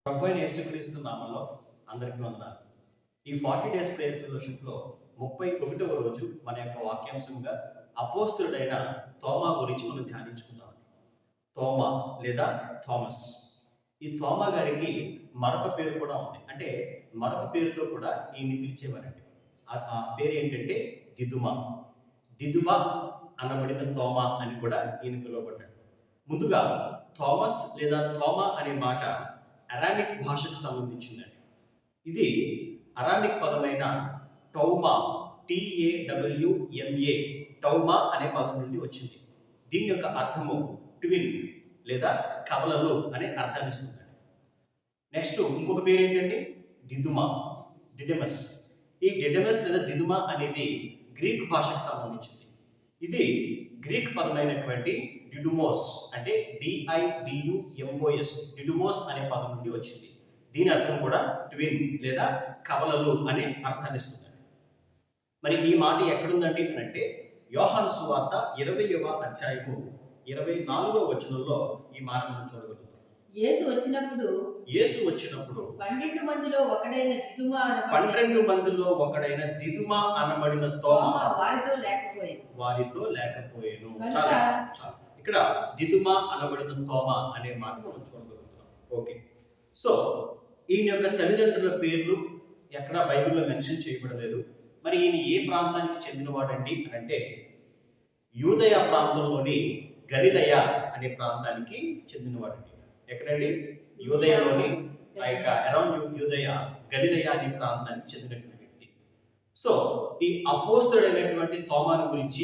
ప్రభువైన యేసుక్రీస్తు నామములో అందరికీ వందనాలు. ఈ 40 డేస్ ప్రేయర్ ఫెలోషిప్‌లో 31వ రోజు మన యొక్క వాక్యాంశంగా అపోస్తలుడైన తోమా గురించి మనం ధ్యానించుకుందాం. తోమా లేదా థామస్. ఈ తోమా గారికి మరొక పేరు కూడా ఉంది. అంటే మరొక పేరుతో కూడా ఈయన్ని పిలిచేవారండి. ఆ పేరు ఏంటంటే దిదుమ. దిదుమ అనబడిన తోమా అని కూడా ఈయన పిలువబడ్డాడు. ముందుగా థామస్ లేదా తోమా అనే మాట అరామిక్ భాషకు సంబంధించిందండి. ఇది అరామిక్ పదమైన టౌమా, TAWMA, టౌమా అనే పదం నుండి వచ్చింది. దీని యొక్క అర్థము ట్విన్ లేదా కవలలు అనే అర్థాన్ని ఇస్తుంది. నెక్స్ట్ ఇంకొక పేరు ఏంటంటే దిదుమా, డిడెమస్. ఈ డిడెమస్ లేదా దిదుమా అనేది గ్రీక్ భాషకు సంబంధించింది. ఇది గ్రీక్ పదమైనటువంటి డిడుమోస్, అంటే DIDUMOS, డిడుమోస్ అనే పదం నుండి వచ్చింది. దీని అర్థం కూడా ట్విన్ లేదా కవలలు అనే అర్థాన్ని ఇస్తుంది. మరి ఈ మాట ఎక్కడుందండి అంటే యోహాను సువార్త 20వ అధ్యాయము 24వ వచనంలో ఈ మాట మనం చూడగలుగుతాం. యేసు వచ్చినప్పుడు 12 మందిలో ఒకడైన దిదుమా అనబడిన తోమా వారితో లేకపోయాను. చాలా ఇక్కడ దిదుమా అనబడిన తోమా అనే మాట మనం చూడగలుగుతున్నాం. ఓకే, సో ఈయన యొక్క తల్లిదండ్రుల పేర్లు ఎక్కడ బైబిల్లో మెన్షన్ చేయబడలేదు. మరి ఈయన ఏ ప్రాంతానికి చెందినవాడండి అంటే యూదయ ప్రాంతంలోని గలిలయ అనే ప్రాంతానికి చెందినవాడండి. ఎక్కడండి? యూదయలోని అరౌండ్ యూదయ, గలిలయ అనే ప్రాంతానికి చెందినటువంటి వ్యక్తి. సో ఈ అపోస్తలుడైనటువంటి తోమాను గురించి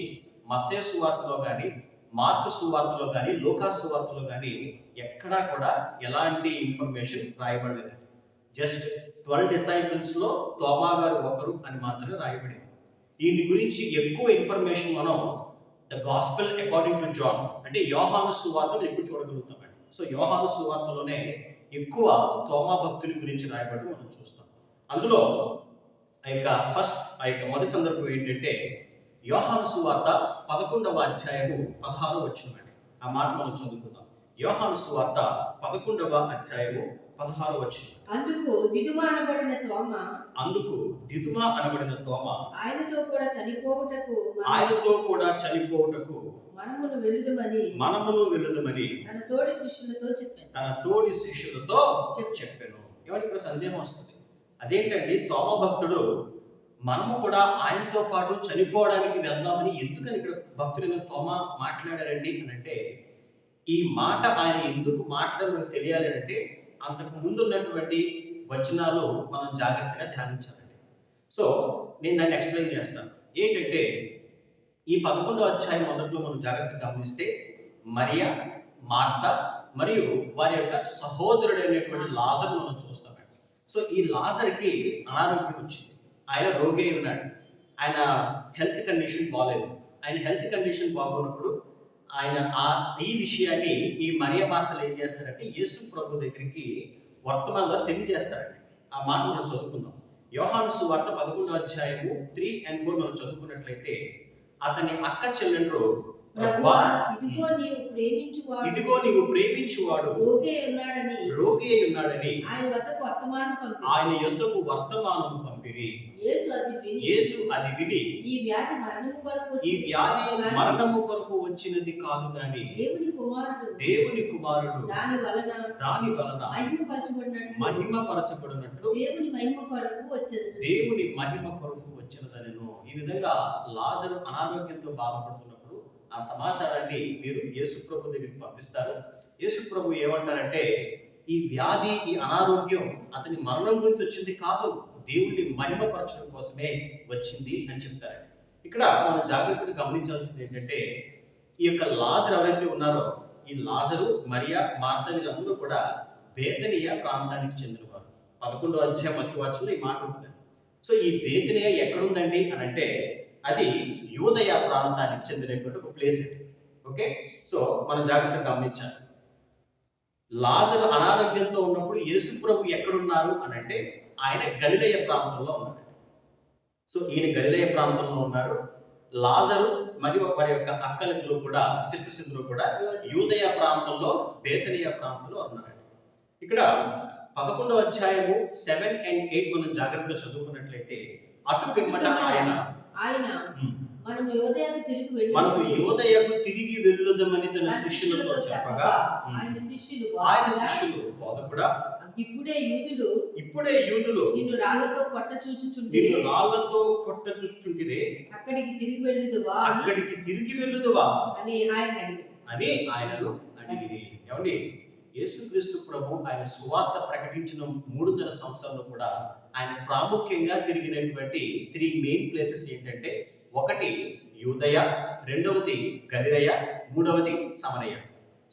మత్తయి సువార్తలో కానీ, మార్కు సువార్తలో కానీ, లూకా సువార్తలో కానీ ఎక్కడా కూడా ఎలాంటి ఇన్ఫర్మేషన్ రాయబడలేదు. జస్ట్ 12 డిసైపుల్స్లో తోమా గారు ఒకరు అని మాత్రమే రాయబడింది. దీని గురించి ఎక్కువ ఇన్ఫర్మేషన్ మనం the gospel according to John, అంటే యోహాను సువార్తను ఎక్కువ చూడగలుగుతామండి. సో యోహాను సువార్తలోనే ఎక్కువ తోమా భక్తుని గురించి రాయబడి మనం చూస్తాం. అందులో మొదటి సందర్భం ఏంటంటే యోహాను సువార్త 11వ అధ్యాయము 16వ వచనం అండి. ఆ మాట మనం చదువుకుందాం. యోహాను సువార్త 11వ అధ్యాయము 16వ వచనం. అందుకు దిదుమా అనబడిన తోమా ఆయనతో కూడా చనిపోవుటకు మనమును వెళ్ళుదమని తన తోడి శిష్యులతో చెప్పాను. ఎవరికి ఇక్కడ సందేహం వస్తుంది, అదేంటండి తోమా భక్తుడు మనము కూడా ఆయనతో పాటు చనిపోవడానికి వెళ్దామని ఎందుకని ఇక్కడ భక్తుడైన తోమా మాట్లాడారండి అని అంటే, ఈ మాట ఆయన ఎందుకు మాట్లాడాలని తెలియాలి అంటే అంతకు ముందు ఉన్నటువంటి వచనాలు మనం జాగ్రత్తగా ధ్యానించాలండి. సో నేను దాన్ని ఎక్స్ప్లెయిన్ చేస్తాను. ఏంటంటే ఈ 11వ అధ్యాయం మొదట్లో మనం జాగ్రత్తగా గమనిస్తే మరియా, మార్త మరియు వారి యొక్క సహోదరుడైనటువంటి లాజరు మనం చూస్తామండి. సో ఈ లాజర్కి అనారోగ్యం వచ్చింది. ఆయన రోగి ఉన్నాడు. ఆయన హెల్త్ కండిషన్ బాగలేదు. ఆయన హెల్త్ కండిషన్ బాగున్నప్పుడు ఆయన ఈ విషయాన్ని ఈ మరియా మార్తలు ఏం చేస్తారంటే యేసు ప్రభు దగ్గరికి వర్తమానంలో తెలియజేస్తారండి. ఆ మాట మనం చదువుకుందాం. యోహాను సువార్త 11వ అధ్యాయము 3 and 4 మనం చదువుకున్నట్లయితే అతని అక్క చెల్లెండ్రు, ఇదిగో నీవు ప్రేమించువాడు రోగి అయి ఉన్నాడని ఆయన యొద్దకు వర్తమానము పంపిరి. యేసు అది విని ఈ వ్యాధి మరణము కొరకు వచ్చినది కాదు గాని దేవుని కుమారుడు దాని వలన మహిమపరచబడినట్లు దేవుని మహిమ కొరకు వచ్చినదనెను. ఈ విధంగా లాజరు అనారోగ్యంతో బాధపడుతున్నప్పుడు ఆ సమాచారాన్ని మీరు యేసు ప్రభు దగ్గరికి పంపిస్తారు. యేసు ప్రభు ఏమంటారంటే ఈ వ్యాధి, ఈ అనారోగ్యం అతని మరణం గురించి వచ్చింది కాదు, దేవుణ్ణి మహిమపరచడం కోసమే వచ్చింది అని చెప్తారు. ఇక్కడ మనం జాగ్రత్తగా గమనించాల్సింది ఏంటంటే ఈ యొక్క లాజరు ఎవరైతే ఉన్నారో ఈ లాజరు, మరియా, మార్త వీళ్ళందరూ కూడా బేతనియ ప్రాంతానికి చెందినవారు. 11వ అధ్యాయం మొదటి వచనంలో ఈ మాట ఉంటుంది. సో ఈ బేతనియ ఎక్కడుందండి అని అంటే అది యూదయ ప్రాంతానికి చెందినటువంటి ఒక ప్లేస్ ఇది. ఓకే, సో మనం జాగ్రత్తగా గమనించాలి. లాజరు అనారోగ్యంతో ఉన్నప్పుడు యేసు ప్రభు ఎక్కడున్నారు అని అంటే ఆయన గలిలయ ప్రాంతంలో ఉన్నాడు. సో ఈయన గలిలయ ప్రాంతంలో ఉన్నారు. లాజరు మరియు వారి యొక్క అక్కలిద్దరూ కూడా, సిస్టర్స్ ఇద్దరు కూడా యూదయ ప్రాంతంలో, బేతనియ ప్రాంతంలో ఉన్నారండి. ఇక్కడ 11వ అధ్యాయము 7 and 8 మనం జాగ్రత్తగా చదువుకున్నట్లయితే అటు పిమ్మట ఆయన మనము యోదయకు తిరిగి వెళ్ళుదమని తన శిష్యులతో చెప్పగా ఆయన శిష్యులు బోధకుడా ఇప్పుడే యూదులు నిన్ను రాళ్లతో కొట్ట చూచుచుంటిరే అక్కడికి తిరిగి వెళ్ళుదువా అని ఆయనను అడిగిరి. ఏమండి, యేసుక్రీస్తు ప్రభు ఆయన సువార్త ప్రకటించిన 3.5 సంవత్సరాల్లో కూడా ఆయన ప్రాముఖ్యంగా తిరిగినటువంటి 3 మెయిన్ ప్లేసెస్ ఏంటంటే, ఒకటి యూదయ, రెండవది గలిలయ, మూడవది సమరయ.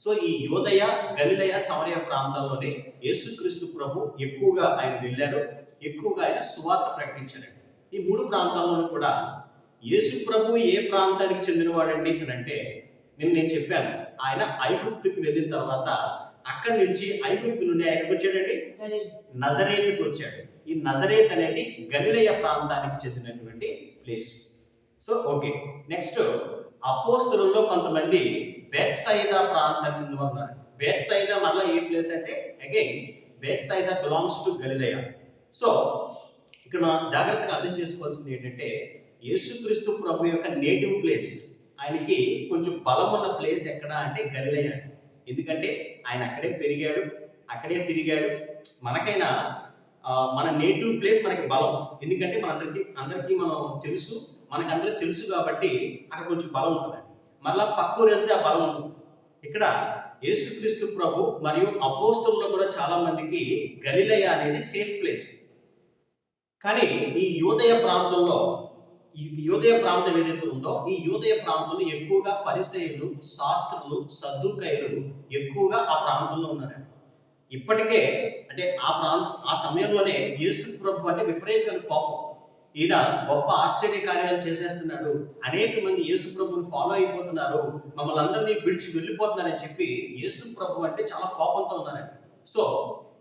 సో ఈ యూదయ, గలిలయ, సమరయ ప్రాంతాల్లోనే యేసుక్రీస్తు ప్రభు ఎక్కువగా ఆయన వెళ్ళారు, ఎక్కువగా ఆయన సువార్త ప్రకటించారు. ఈ 3 ప్రాంతాల్లోనూ కూడా యేసు ప్రభు ఏ ప్రాంతానికి చెందినవాడండి అని అంటే, నేను చెప్పాను, ఆయన ఐగుప్తుకి వెళ్ళిన తర్వాత అక్కడి నుంచి ఐగుప్తు నుండి ఎక్కడికి వచ్చాడండి? నజరేతుకు వచ్చాడు. ఈ నజరేత్ అనేది గలిలయ ప్రాంతానికి చెందినటువంటి ప్లేస్. సో ఓకే, నెక్స్ట్ అపోస్తలుల్లో కొంతమంది బెత్సైదా ప్రాంతానికి చెందిన ఉన్నారు. బెత్సైదా మళ్ళీ ఏ ప్లేస్ అంటే అగైన్ బెత్సైదా బిలాంగ్స్ టు గలిలయ. సో ఇక్కడ మనం జాగ్రత్తగా అర్థం చేసుకోవాల్సింది ఏంటంటే, యేసుక్రీస్తు ప్రభు యొక్క నేటివ్ ప్లేస్, ఆయనకి కొంచెం బలం ఉన్న ప్లేస్ ఎక్కడ అంటే గలిలయ. ఎందుకంటే ఆయన అక్కడే పెరిగాడు, అక్కడే తిరిగాడు. మనకైనా మన నేటివ్ ప్లేస్ మనకి బలం, ఎందుకంటే అందరికీ మనం తెలుసు, మనకందరికీ తెలుసు కాబట్టి అక్కడ కొంచెం బలం ఉంటుంది. మళ్ళా పక్కూరు వెళ్తే ఆ బలం ఉంటుంది. ఇక్కడ యేసుక్రీస్తు ప్రభు మరియు అపోస్తలుల్లో కూడా చాలా మందికి గలిలయ అనేది సేఫ్ ప్లేస్. కానీ ఈ యూదయ ప్రాంతంలో, ఈ యూదయ ప్రాంతం ఏదైతే ఉందో, ఈ యూదయ ప్రాంతంలో ఎక్కువగా పరిసయ్యులు, శాస్త్రులు, సద్దుకైలు ఎక్కువగా ఆ ప్రాంతంలో ఉన్నారు. ఇప్పటికే అంటే ఆ సమయంలోనే యేసు ప్రభు అంటే విపరీతమైన కోపం, ఈయన గొప్ప ఆశ్చర్య కార్యాలు చేసేస్తున్నాడు, అనేక మంది యేసు ప్రభుని ఫాలో అయిపోతున్నారు, మమ్మల్ని అందరినీ విడిచి వెళ్ళిపోతున్నారని చెప్పి యేసు ప్రభు అంటే చాలా కోపంతో ఉన్నారండి. సో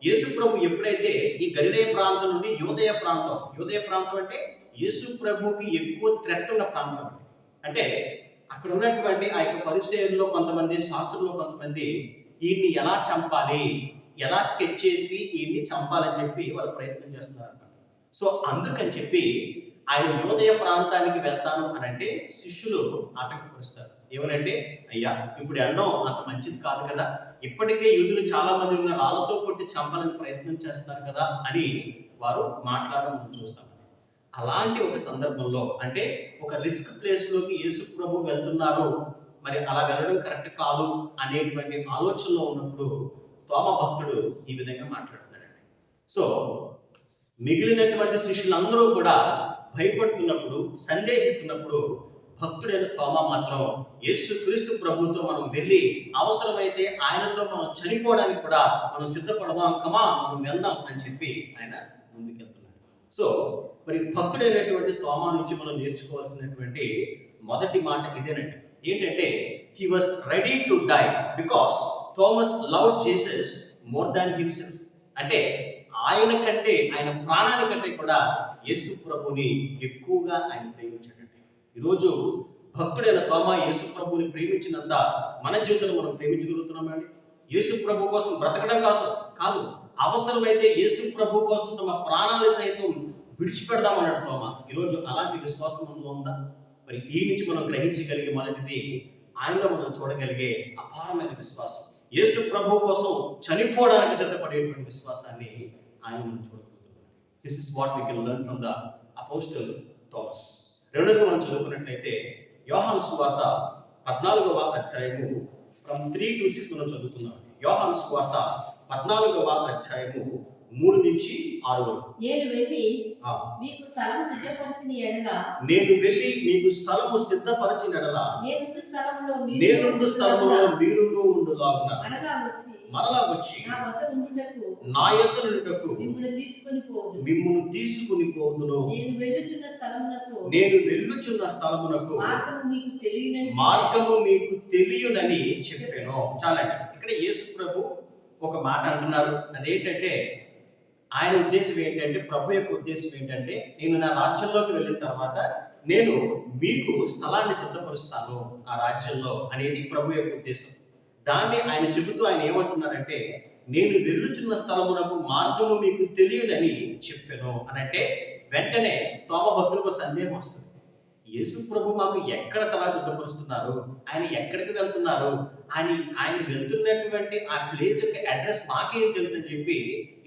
యేసు ప్రభు ఎప్పుడైతే ఈ గలిలయ ప్రాంతం నుండి యూదయ ప్రాంతం అంటే యేసు ప్రభుకి ఎక్కువ థ్రెట్ ఉన్న ప్రాంతం. అంటే అక్కడ ఉన్నటువంటి ఆ యొక్క పరిచయంలో కొంతమంది, శాస్త్రంలో కొంతమంది ఈయన్ని ఎలా చంపాలి, ఎలా స్కెచ్ చేసి ఈయన్ని చంపాలని చెప్పి వాళ్ళు ప్రయత్నం చేస్తున్నారు. సో అందుకని చెప్పి ఆయన యూదయ ప్రాంతానికి వెళ్తాను అని అంటే శిష్యులు ఆటంకపరుస్తారు. ఏమనంటే, అయ్యా ఇప్పుడు అన్నం అంత మంచిది కాదు కదా, ఇప్పటికే యూదులు చాలా మంది ఉన్న రాళ్ళతో కొట్టి చంపాలని ప్రయత్నం చేస్తారు కదా అని వారు మాట్లాడడం మనం చూస్తాం. అలాంటి ఒక సందర్భంలో, అంటే ఒక రిస్క్ ప్లేస్లోకి యేసు ప్రభు వెళ్తున్నారు, మరి అలా వెళ్ళడం కరెక్ట్ కాదు అనేటువంటి ఆలోచనలో ఉన్నప్పుడు తోమ భక్తుడు ఈ విధంగా మాట్లాడుతున్నాడండి. సో మిగిలినటువంటి శిష్యులందరూ కూడా భయపడుతున్నప్పుడు, సందేహిస్తున్నప్పుడు, భక్తుడైన తోమ మాత్రం యేసుక్రీస్తు ప్రభుతో మనం వెళ్ళి అవసరమైతే ఆయనతో మనం చనిపోవడానికి కూడా మనం సిద్ధపడదాం, మనం వెళ్దాం అని చెప్పి ఆయన ముందుకెళ్తున్నాడు. సో మరి భక్తుడైనటువంటి తోమా నుంచి మనం నేర్చుకోవాల్సినటువంటి మొదటి మాట ఇదేనండి. ఏంటంటే, he was ready to die because Thomas loved Jesus more than himself. అంటే ఆయన కంటే, ఆయన ప్రాణానికంటే కూడా యేసు ప్రభుని ఎక్కువగా ఆయన ప్రేమించాడండి. ఈరోజు భక్తుడైన తోమా యేసు ప్రభుని ప్రేమించినంత మన జీవితంలో మనం ప్రేమించగలుగుతున్నామండి. యేసు ప్రభు కోసం బ్రతకడం కోసం కాదు, అవసరమైతే యేసు ప్రభు కోసం తమ ప్రాణాలు సైతం విడిచిపెడదామన్నాడు తోమా. ఈరోజు అలాంటి విశ్వాసం మనలో ఉందా? మరి ఈ నుంచి మనం గ్రహించగలిగే మొదటిది, ఆయనలో మనం చూడగలిగే అపారమైన విశ్వాసం, యేసు ప్రభు కోసం చనిపోవడానికి సిద్ధపడేటువంటి విశ్వాసాన్ని ఆయన మనం చూడగలుగుతున్నాం. This is what we can learn from the apostle Thomas. రెండోది మనం చదువుకున్నట్లయితే యోహాను సువార్త 14వ అధ్యాయము ఫ్రమ్ 3 to 6 మనం చదువుతున్నాం. యోహాను సువార్త 14వ అధ్యాయము 3 నుంచి 6 వరకు. నేను వెళ్ళి మీకు స్థలము సిద్ధపరిచిన ఎడల నేనుండు స్థలములో మీరును ఉండులాగున మరలా వచ్చి నా యొద్ద నుండుటకు మిమ్మును తీసుకొని పోవుదును. నేను వెళ్ళుచున్న స్థలమునకు మార్గము మీకు తెలియనని చెప్పాను. చాలండి. ఇక్కడ యేసు ప్రభు ఒక మాట అంటున్నారు. అదేంటంటే, ఆయన ఉద్దేశం ఏంటంటే, ప్రభు యొక్క ఉద్దేశం ఏంటంటే, నేను నా రాజ్యంలోకి వెళ్ళిన తర్వాత నేను మీకు స్థలాన్ని సిద్ధపరుస్తాను ఆ రాజ్యంలో అనేది ప్రభు యొక్క ఉద్దేశం. దాన్ని ఆయన చెబుతూ ఆయన ఏమంటున్నారంటే, నేను వెళ్ళుచున్న స్థలమునకు మార్గము మీకు తెలియదని చెప్పాను అని అంటే వెంటనే తోమ భక్తులకు సందేహం వస్తుంది. యేసు ప్రభు మాకు ఎక్కడ స్థలా సిద్ధపరుస్తున్నారు, ఆయన ఎక్కడికి వెళ్తున్నారు, ఆయన వెళ్తున్నటువంటి ఆ ప్లేస్ యొక్క అడ్రస్ మాకేం తెలుసు అని చెప్పి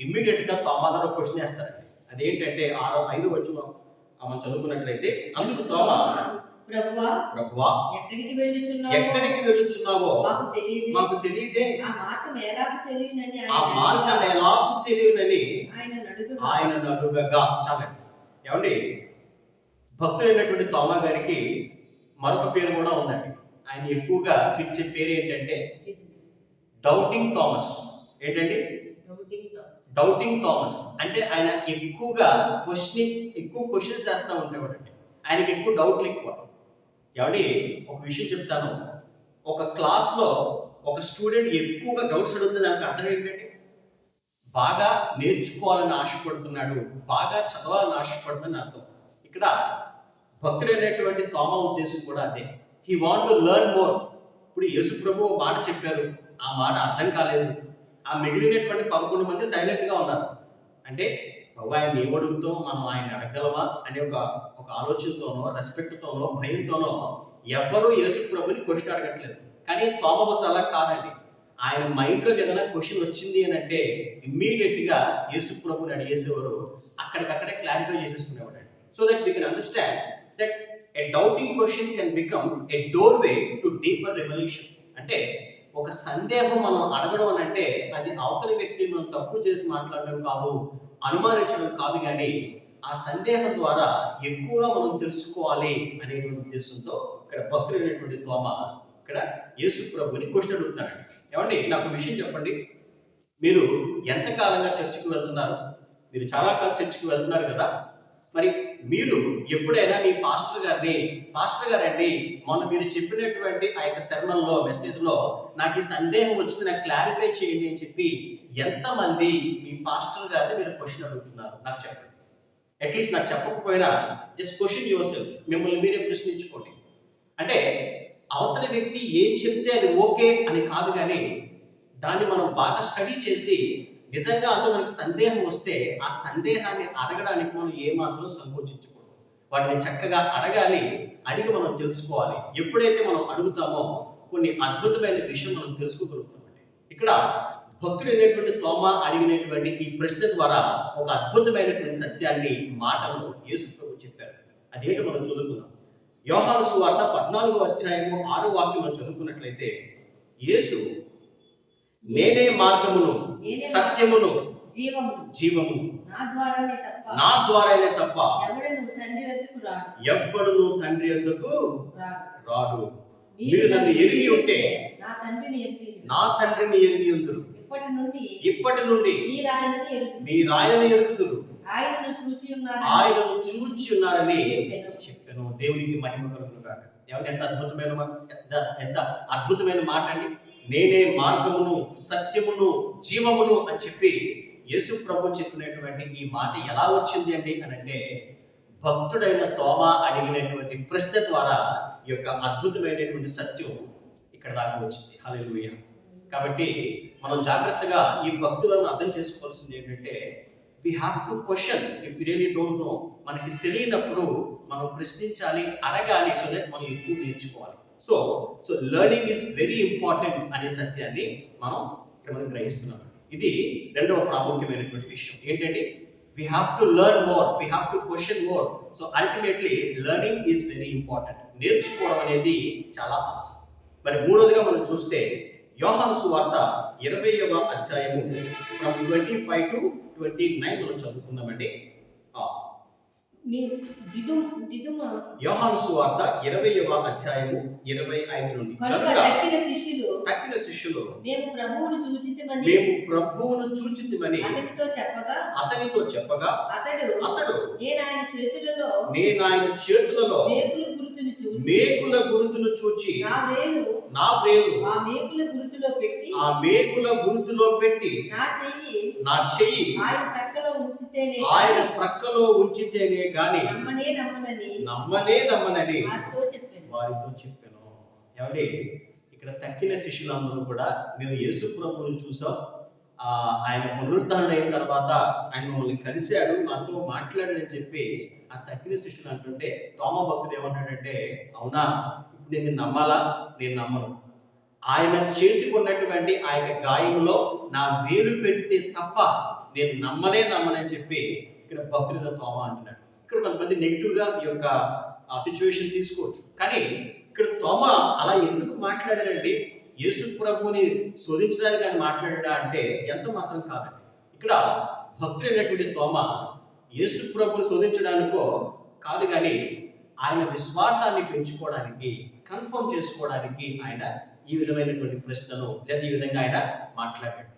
ఇమ్మీడియట్ గా తోమా ద్వారా క్వశ్చన్ వేస్తారండి. అదేంటంటే 5వ వచనం మనం చదువుకున్నట్లయితే, అందుకు తోమా ప్రభువా ఎక్కడికి వెళ్ళుచున్నావో మాకు తెలియదే, ఆ మార్గం ఎలాగూ తెలియనని ఆయన అడుగగా. చాలండి. ఏమండి, భక్తులైనటువంటి తోమా గారికి మరొక పేరు కూడా ఉందండి. ఆయన ఎక్కువగా పిలిచే పేరు ఏంటంటే డౌటింగ్ థామస్. ఏంటండి? Doubting Thomas. అంటే ఆయన ఎక్కువ క్వశ్చన్స్ చేస్తూ ఉండేవాడండి. ఆయనకి ఎక్కువ డౌట్లు ఎక్కువ. ఏమండి, ఒక విషయం చెప్తాను. ఒక క్లాస్లో ఒక స్టూడెంట్ ఎక్కువగా డౌట్స్ అడుగుతుంది, దానికి అర్థం ఏంటంటే బాగా నేర్చుకోవాలని ఆశపడుతున్నాడు, బాగా చదవాలని ఆశపడుతుందని అర్థం. ఇక్కడ భక్తుడైనటువంటి తోమా ఉద్దేశం కూడా అదే. He want to learn more. ఇప్పుడు యేసు ప్రభు మాట చెప్పారు, ఆ మాట అర్థం కాలేదు. ఆ మిగిలినటువంటి 11 మంది సైలెంట్గా ఉన్నారు. అంటే ప్రభు ఆయన ఏం అడుగుతాం, మనం ఆయన అడగలమా అనే ఒక ఆలోచనతోనో, రెస్పెక్ట్తోనో, భయంతోనో ఎవ్వరూ యేసు ప్రభుని క్వశ్చన్ అడగట్లేదు. కానీ తోమా భక్తుడు అలా కాదండి. ఆయన మైండ్లో ఏదైనా క్వశ్చన్ వచ్చింది అని అంటే ఇమ్మీడియట్గా యేసు ప్రభుని అడిగేసేవారు, అక్కడికక్కడే clarify చేసేసుకునేవాడు. So that we can understand that a doubting question can become a doorway to deeper revelation. అంటే ఒక సందేహం మనం అడగడం అని అంటే అది అవతలి వ్యక్తిని మనం తప్పు చేసి మాట్లాడడం కాదు, అనుమానించడం కాదు, కానీ ఆ సందేహం ద్వారా ఎక్కువగా మనం తెలుసుకోవాలి అనేటువంటి ఉద్దేశంతో ఇక్కడ భక్తులైనటువంటి తోమా ఇక్కడ యేసు ప్రభుని క్వశ్చన్ అడుగుతున్నాడు. ఏమండి, నాకు విషయం చెప్పండి, మీరు ఎంతకాలంగా చర్చికి వెళ్తున్నారు? మీరు చాలా కాలం చర్చికి వెళ్తున్నారు కదా. మరి మీరు ఎప్పుడైనా మీ పాస్టర్ గారండి మొన్న మీరు చెప్పినటువంటి ఆ యొక్క శర్మన్లో, మెసేజ్లో నాకు ఈ సందేహం వచ్చింది, నాకు క్లారిఫై చేయండి అని చెప్పి ఎంతమంది మీ పాస్టర్ గారిని మీరు క్వశ్చన్ అడుగుతున్నారు? నాకు చెప్పండి. అట్లీస్ట్ నాకు చెప్పకపోయినా జస్ట్ క్వశ్చన్ యువర్ సెల్ఫ్, మిమ్మల్ని మీరే ప్రశ్నించుకోండి. అంటే అవతలి వ్యక్తి ఏం చెప్తే అది ఓకే అని కాదు, కానీ దాన్ని మనం బాగా స్టడీ చేసి నిజంగా అందులో మనకి సందేహం వస్తే ఆ సందేహాన్ని అడగడానికి మనం ఏమాత్రం సంకోచించకూడదు. వాటిని చక్కగా అడగాలి, అడిగి మనం తెలుసుకోవాలి. ఎప్పుడైతే మనం అడుగుతామో కొన్ని అద్భుతమైన విషయం మనం తెలుసుకోగలుగుతామండి. ఇక్కడ భక్తుడైనటువంటి తోమా అడిగినటువంటి ఈ ప్రశ్న ద్వారా ఒక అద్భుతమైనటువంటి సత్యాన్ని, మాటను యేసు ప్రభు చెప్పారు. అదేంటో మనం చదువుకుందాం. యోహాను సువార్త 14వ అధ్యాయము 6వ వాక్యం మనం చదువుకున్నట్లయితే, యేసు నేనే మార్గమును, సత్యమును, జీవము, నా ద్వారానే తప్ప ఎవ్వడును తండ్రి యొద్దకు రాడు. మీరు నన్ను ఎరిగి ఉంటే నా తండ్రిని ఎరిగి ఉందురు. ఇప్పటి నుండి మీరాయన ఎరుగుదురు, ఆయనను చూచి ఉన్నారని చెప్పాను. దేవునికి మహిమ కలుగును గాక. ఎంత అద్భుతమైన మాట అండి. నేనే మార్గమును, సత్యమును, జీవమును అని చెప్పి యేసు ప్రభు చెప్పినటువంటి ఈ మాట ఎలా వచ్చింది అంటే అనంటే భక్తుడైన తోమా అడిగినటువంటి ప్రశ్న ద్వారా ఈ యొక్క అద్భుతమైనటువంటి సత్యం ఇక్కడ దాకా వచ్చింది. హల్లెలూయా. కాబట్టి మనం జాగ్రత్తగా ఈ భక్తులను అర్థం చేసుకోవాల్సింది ఏంటంటే, we have to question if we really don't know. మనకి తెలియనప్పుడు మనం ప్రశ్నించాలి, అడగాలి, సో దట్ మనం ఎక్కువ నేర్చుకోవాలి. So learning is very important అనే సత్యాన్ని మనం గ్రహిస్తున్నాం. ఇది రెండవ ప్రాముఖ్యమైనటువంటి విషయం ఏంటంటే, we have to learn more, we have to question more. So ultimately learning is very important. నేర్చుకోవడం అనేది చాలా అవసరం. మరి మూడోదిగా మనం చూస్తే యోహాను సువార్త 20వ అధ్యాయము from 25 to 29 మనం చదువుకుందామండి. యోహాను సువార్త 20వ అధ్యాయము 25 నుండి. తక్కిన శిష్యులు మేము ప్రభువును చూచితిమని అతనితో చెప్పగా అతడు నేను ఆయన చేతులలో మేకుల గుర్తును చూచి నా వ్రేలు ఆ మేకుల గుర్తులో పెట్టి నా చెయ్యి ఆయన ప్రక్కలో ఉంచితేనే గాని నమ్మనని వారితో చెప్పాను. ఏమండి, ఇక్కడ తక్కిన శిష్యులందరూ కూడా మేము యేసు ప్రభువుని చూసాం, ఆయన పునరుద్ధరణ అయిన తర్వాత ఆయన మమ్మల్ని కలిశాడు, మాతో మాట్లాడాడని చెప్పి ఆ తక్కిన శిష్యులు అంటుంటే తోమా భక్తుడు ఏమంటాడంటే, అవునా, ఇప్పుడు నేను నమ్మాలా? నేను నమ్మను. ఆయన చేతికి ఉన్నటువంటి ఆ యొక్క గాయంలో నా వేలు పెడితే తప్ప నేను నమ్మనని చెప్పి ఇక్కడ భక్తుడిలో తోమా అంటున్నాడు. ఇక్కడ కొంతమంది నెగిటివ్గా ఈ యొక్క సిచ్యువేషన్ తీసుకోవచ్చు. కానీ ఇక్కడ తోమా అలా ఎందుకు మాట్లాడారండి? యేసు ప్రభుని శోధించడానికి ఆయన మాట్లాడా అంటే ఎంత మాత్రం కాదండి. ఇక్కడ భక్తుడైనటువంటి తోమా యేసు ప్రభుని శోధించడానికో కాదు, కానీ ఆయన విశ్వాసాన్ని పెంచుకోవడానికి, కన్ఫర్మ్ చేసుకోవడానికి ఆయన ఈ విధమైనటువంటి ప్రశ్నలు లేదా ఈ విధంగా ఆయన మాట్లాడాడు.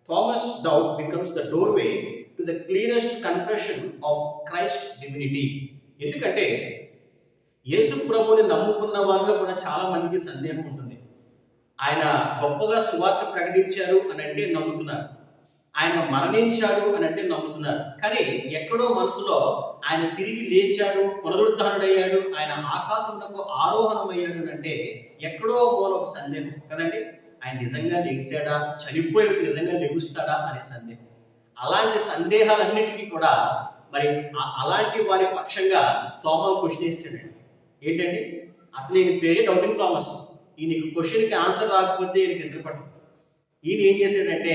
Thomas doubt becomes the doorway to the clearest confession of Christ divinity. ఎందుకంటే యేసు ప్రభుని నమ్ముకున్న వారిలో కూడా చాలా మందికి సందేహం ఉంటుంది. ఆయన గొప్పగా సువార్త ప్రకటించారు అని అంటే నమ్ముతున్నారు, ఆయన మరణించాడు అని అంటే నమ్ముతున్నారు. కానీ ఎక్కడో మనసులో ఆయన తిరిగి లేచాడు, పునరుద్ధరణయ్యాడు, ఆయన ఆకాశంలో ఆరోహణమయ్యాడు అని అంటే ఎక్కడో మూల ఒక సందేహం కదండి. ఆయన నిజంగా లేచాడా, చనిపోయిన నిజంగా లెగుస్తాడా అనే సందేహం. అలాంటి సందేహాలన్నిటికీ కూడా మరి అలాంటి వారి పక్షంగా తోమా క్వశ్చన్ వేస్తాడండి. ఏంటండి, అసలు ఈయన పేరే డౌటింగ్ థామస్. ఈయనకి క్వశ్చన్కి ఆన్సర్ రాకపోతే ఈయనకి నిద్రపట్టు. ఈయన ఏం చేశాడంటే,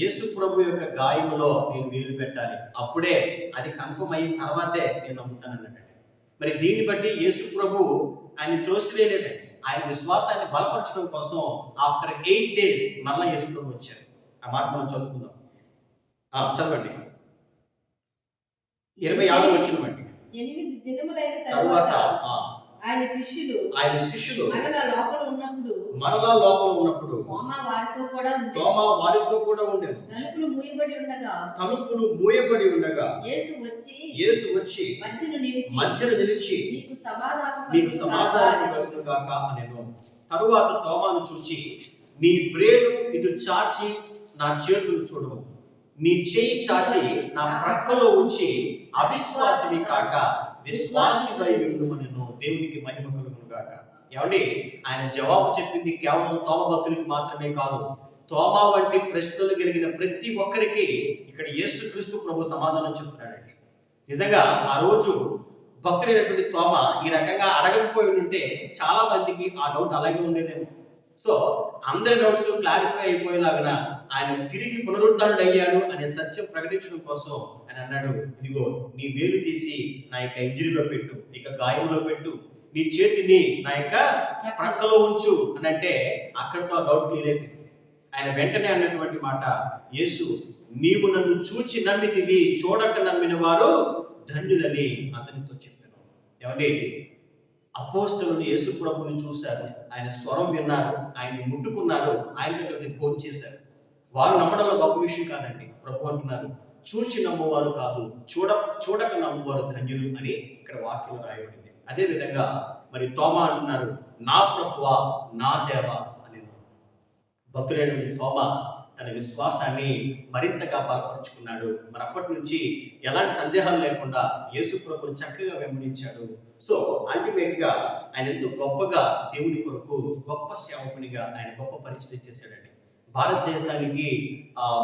యేసు ప్రభు యొక్క గాయములో నేను వేలు పెట్టాలి, అప్పుడే అది కన్ఫర్మ్ అయిన తర్వాతే నేను నమ్ముతాను అన్నట్టు. మరి దీన్ని బట్టి యేసు ప్రభు ఆయన త్రోసివేయలేదండి. ఆయన విశ్వాసాన్ని బలపరచడం కోసం ఆఫ్టర్ 8 days మరలా యేసు ప్రభు వచ్చారు. ఆ మాట మనం చదువుకుందాం. చదవండి. 26వ వచనం అండి. 8 దినములైన తరువాత ఆయన శిష్యులు మరలా లోపల ఉన్నప్పుడు తోమా వారితో కూడా ఉండెను. తలుపులు మూయబడి ఉండగా యేసు వచ్చి మధ్యన నిలిచి నీకు సమాధానం కలుగును గాక అనెను. తరువాత తోమాను చూచి, నీ వ్రేలు ఇటు చాచి నా చేతులు చూడము, నీ చేయి చాచి నా ప్రక్కలో ఉంచి అవిశ్వాసివి కాక విశ్వాసివై ఉండుమనెను. దేవునికి మహిమ కలుగును గాక. ఏమండి, ఆయన జవాబు చెప్పింది కేవలం తోమా భక్తునికి మాత్రమే కాదు, తోమా వంటి ప్రశ్నలు కలిగిన ప్రతి ఒక్కరికి ఇక్కడ యేసుక్రీస్తు ప్రభు సమాధానం చెప్తున్నాడండి. నిజంగా ఆ రోజు భక్తుడైనటువంటి తోమా ఈ రకంగా అడగకపోయి ఉంటే చాలా మందికి ఆ డౌట్ అలాగే ఉండేదేమో. సో అందరి డౌట్స్ క్లారిఫై అయిపోయేలాగా ఆయన తిరిగి పునరుద్ధరణయ్యాడు అనే సత్యం ప్రకటించడం కోసం ఆయన అన్నాడు, ఇదిగో నీ వేలు తీసి నా యొక్క ఇంజరీలో పెట్టు, ఇక గాయంలో పెట్టు, నీ చేతిని నా యొక్క ప్రక్కలో ఉంచు అని అంటే అక్కడితో డౌట్ క్లియర్ అయిపోయింది. ఆయన వెంటనే అన్నటువంటి మాట, యేసు నీవు నన్ను చూచి నమ్మితివి, చూడక నమ్మిన వారు ధన్యులని అతనితో చెప్పాను. ఏమండి, అపోస్తలులు యేసు ప్రభుని చూశారు, ఆయన స్వరం విన్నారు, ఆయన్ని ముట్టుకున్నారు, ఆయనతో కలిసి భోజనం చేశారు. వారు నమ్మడంలో గొప్ప విషయం కాదండి. ప్రభు అంటున్నారు, చూచి నమ్మువారు కాదు, చూడక నమ్మువారు ధన్యులు అని ఇక్కడ వాక్యం రాయబడింది. అదే విధంగా మరి తోమా అంటున్నారు, నా ప్రభువా నా దేవా అని. భక్తులైనటువంటి తోమా తన విశ్వాసాన్ని మరింతగా బలపరుచుకున్నాడు. మరి అప్పటి నుంచి ఎలాంటి సందేహాలు లేకుండా యేసు ప్రభుని చక్కగా వెంబడించాడు. సో అల్టిమేట్ గా ఆయన ఎంతో గొప్పగా దేవుని కొరకు గొప్ప సేవకునిగా ఆయన గొప్ప పరిచయం చేశాడండి. భారతదేశానికి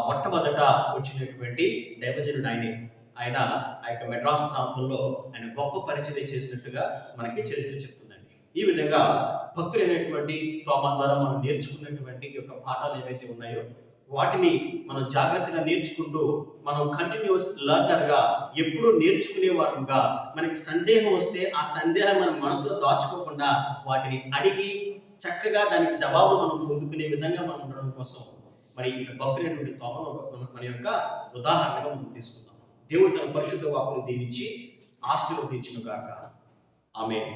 మొట్టమొదట వచ్చినటువంటి దైవజనుడు ఆయనే. ఆయన ఆ యొక్క మెడ్రాస్ ప్రాంతంలో ఆయన గొప్ప పరిచయం చేసినట్టుగా మనకి చరిత్ర చెప్తుందండి. ఈ విధంగా భక్తులైనటువంటి తోమా ద్వారా మనం నేర్చుకున్నటువంటి ఈ యొక్క పాఠాలు ఏవైతే ఉన్నాయో వాటిని మనం జాగ్రత్తగా నేర్చుకుంటూ మనం కంటిన్యూస్ లర్నర్గా ఎప్పుడూ నేర్చుకునే వారంగా, మనకి సందేహం వస్తే ఆ సందేహం మన మనసులో దాచుకోకుండా వాటిని అడిగి చక్కగా దానికి జవాబు మనం పొందుకునే విధంగా మనం ఉండడం కోసం మరి ఇక భక్తులైనటువంటి తోమను మన యొక్క ఉదాహరణగా మనం తీసుకుందాం. దేవుడు తన పరిశుద్ధ వాక్కును దీవించి ఆశీర్వదించును గాక. ఆమేన్.